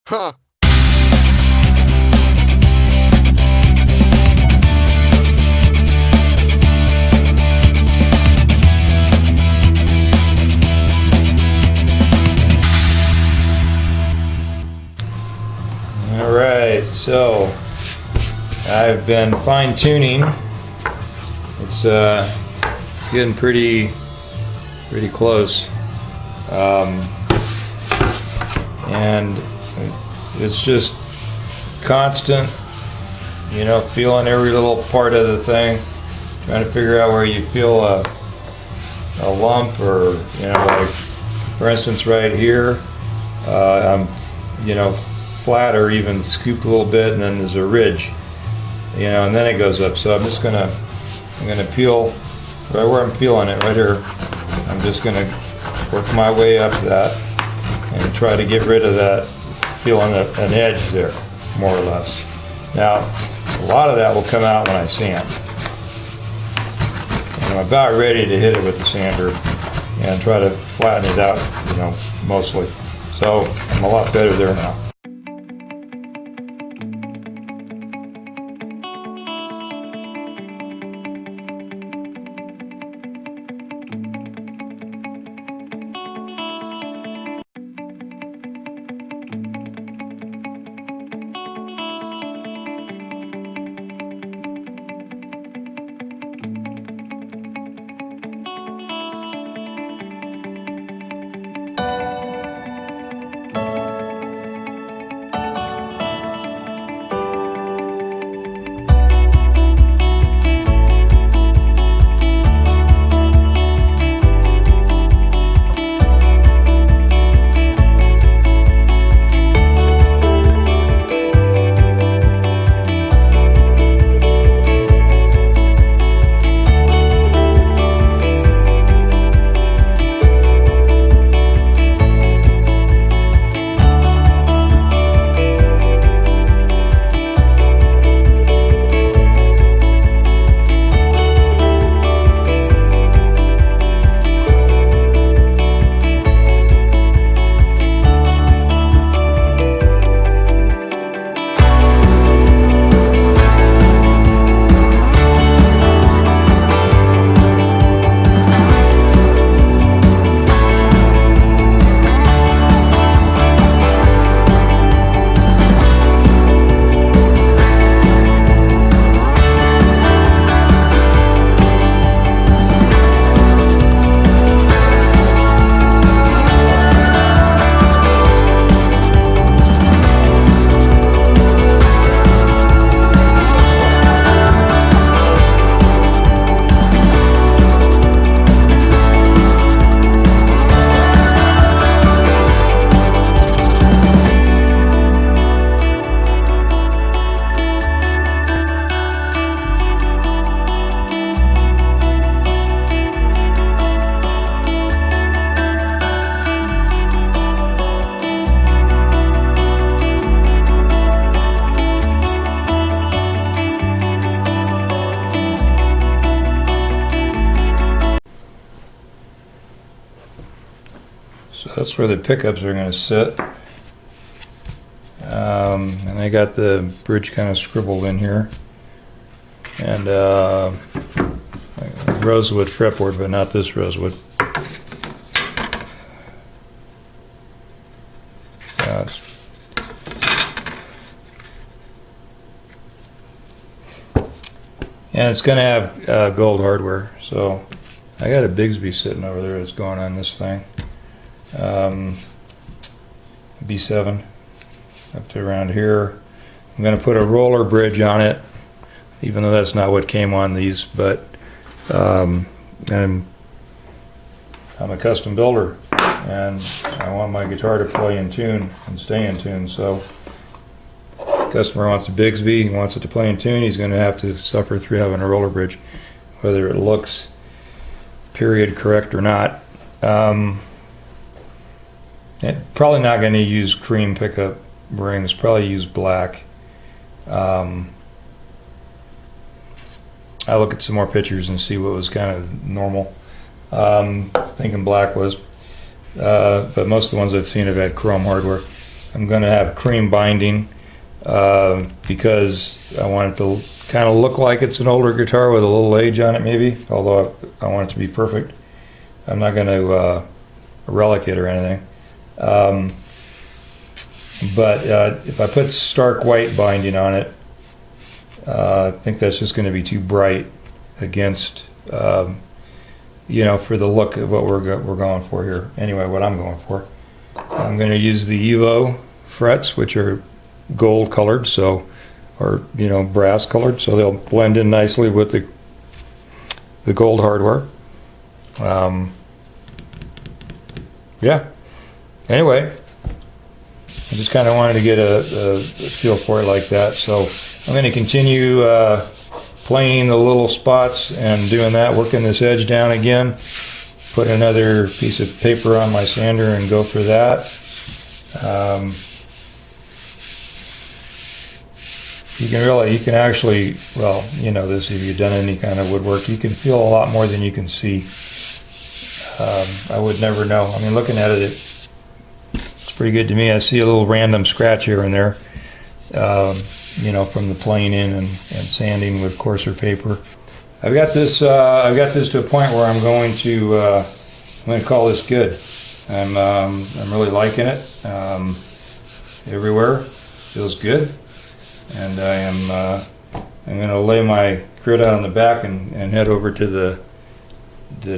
Huh. Alright, so I've been fine-tuning. It's getting pretty close. And it's just constant, feeling every little part of the thing, trying to figure out where you feel a lump, or like for instance right here, I'm flat or even scoop a little bit, and then there's a ridge, and then it goes up. So I'm gonna peel right where I'm feeling it right here. I'm just gonna work my way up that and try to get rid of that feeling an edge there, more or less. Now, a lot of that will come out when I sand. And I'm about ready to hit it with the sander and try to flatten it out, mostly. So I'm a lot better there now. So that's where the pickups are going to sit. And I got the bridge kind of scribbled in here. And rosewood fretboard, but not this rosewood. And it's going to have gold hardware. So I got a Bigsby sitting over there that's going on this thing. B7 up to around here. I'm going to put a roller bridge on it, even though that's not what came on these, but I'm a custom builder and I want my guitar to play in tune and stay in tune. So customer wants a Bigsby, he wants it to play in tune, he's going to have to suffer through having a roller bridge, whether it looks period correct or not. Probably not going to use cream pickup rings, probably use black. I'll look at some more pictures and see what was kind of normal. Thinking black was, but most of the ones I've seen have had chrome hardware. I'm going to have cream binding because I want it to kind of look like it's an older guitar with a little age on it, maybe, although I want it to be perfect. I'm not going to relic it or anything. But if I put stark white binding on it, I think that's just going to be too bright against, you know, for the look of what we're going for here. Anyway, what I'm going for. I'm going to use the Evo frets, which are gold colored, so, or, you know, brass colored, so they'll blend in nicely with the gold hardware. Yeah. Anyway, I just kind of wanted to get a feel for it like that. So I'm going to continue playing the little spots and doing that, working this edge down again. Put another piece of paper on my sander and go for that. You can actually, well, you know this if you've done any kind of woodwork, you can feel a lot more than you can see. I would never know. I mean, looking at it, it's pretty good to me. I see a little random scratch here and there, you know, from the planing and sanding with coarser paper. I've got this to a point where I'm going to call this good. I'm really liking it. Everywhere feels good, and I'm going to lay my grit out on the back and head over to the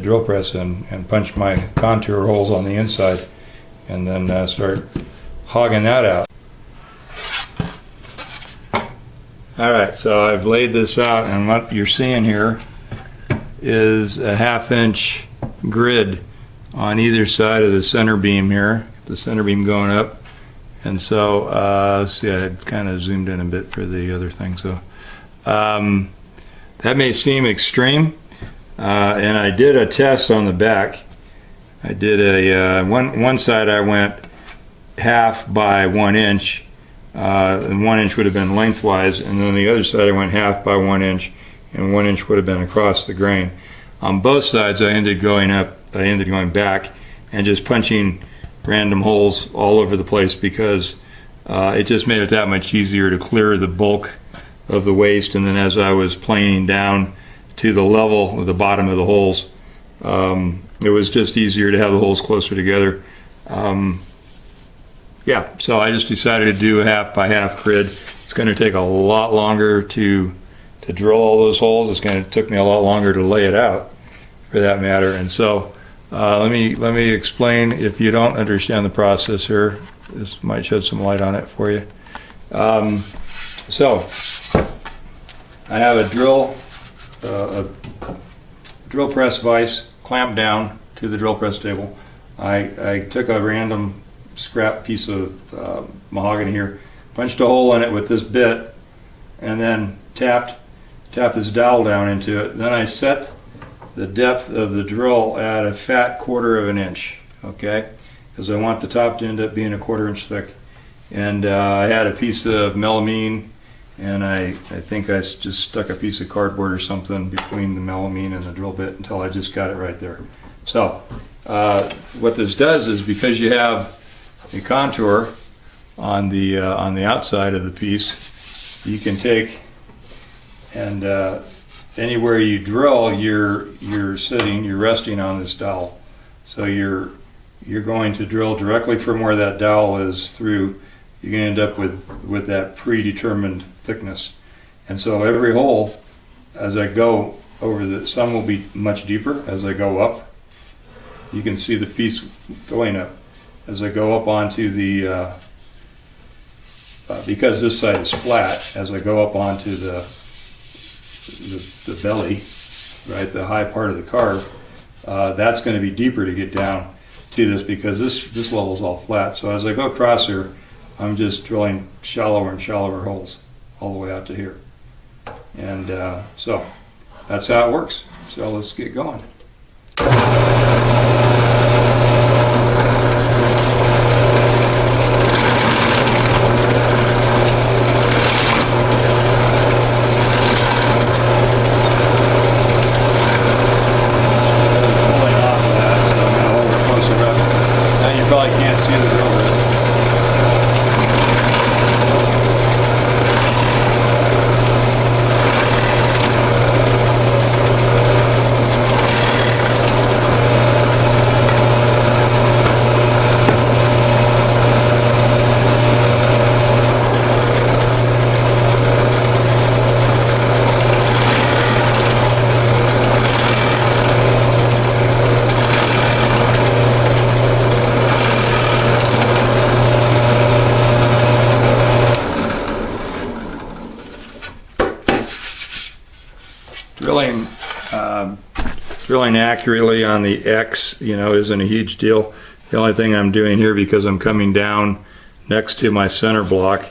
drill press and punch my contour holes on the inside, and then start hogging that out. Alright, so I've laid this out, and what you're seeing here is a 1/2 inch grid on either side of the center beam here, the center beam going up. And so, see, I had kind of zoomed in a bit for the other thing, so that may seem extreme. And I did a test on the back. I did a one side I went 1/2 by 1 inch, and 1 inch would have been lengthwise, and then the other side I went 1/2 by 1 inch, and 1 inch would have been across the grain. On both sides I ended going back and just punching random holes all over the place, because it just made it that much easier to clear the bulk of the waste. And then as I was planing down to the level of the bottom of the holes, it was just easier to have the holes closer together. Yeah, so I just decided to do a 1/2 by 1/2 grid. It's going to take a lot longer to drill all those holes. It's going to took me a lot longer to lay it out, for that matter. And so let me explain, if you don't understand the process here. This might shed some light on it for you. So I have a drill press vise clamped down to the drill press table. I took a random scrap piece of mahogany here, punched a hole in it with this bit, and then tapped this dowel down into it. Then I set the depth of the drill at a fat 1/4 inch, okay, because I want the top to end up being a 1/4 inch thick. And I had a piece of melamine, and I think I just stuck a piece of cardboard or something between the melamine and the drill bit until I just got it right there. So what this does is, because you have a contour on the outside of the piece, you can take and anywhere you drill, you're resting on this dowel. So you're going to drill directly from where that dowel is through. You're going to end up with that predetermined thickness. And so every hole, as I go over some will be much deeper as I go up. You can see the piece going up. As I go up onto the, because this side is flat, as I go up onto the belly, right, the high part of the carve, that's going to be deeper to get down to this, because this level is all flat. So as I go across here, I'm just drilling shallower and shallower holes all the way out to here. And so that's how it works. So let's get going. Probably can't see the drill bit. Drilling accurately on the X, isn't a huge deal. The only thing I'm doing here, because I'm coming down next to my center block,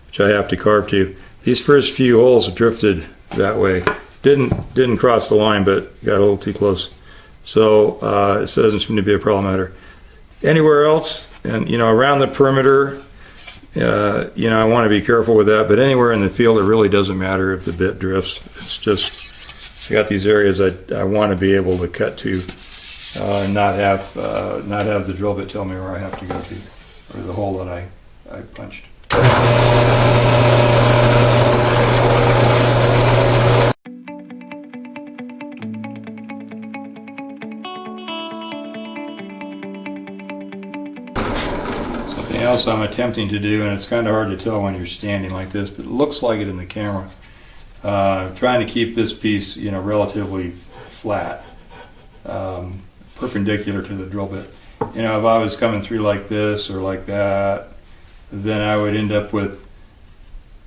which I have to carve to, these first few holes drifted that way. Didn't cross the line, but got a little too close. So it doesn't seem to be a problem matter. Anywhere else, and around the perimeter, I want to be careful with that, but anywhere in the field it really doesn't matter if the bit drifts. It's just I got these areas I want to be able to cut to, and not have the drill bit tell me where I have to go to, or the hole that I punched. Something else I'm attempting to do, and it's kind of hard to tell when you're standing like this, but it looks like it in the camera. Trying to keep this piece, relatively flat, perpendicular to the drill bit. If I was coming through like this or like that, then I would end up with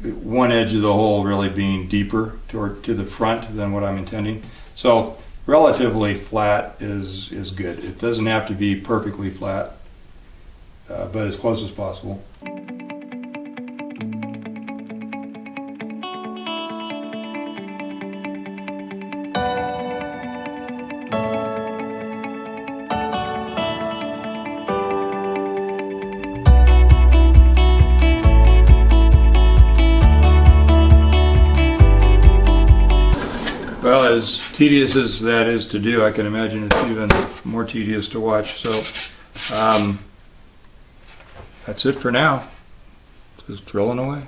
one edge of the hole really being deeper to the front than what I'm intending. So relatively flat is good. It doesn't have to be perfectly flat, but as close as possible. Well, as tedious as that is to do, I can imagine it's even more tedious to watch. So that's it for now. Just drilling away.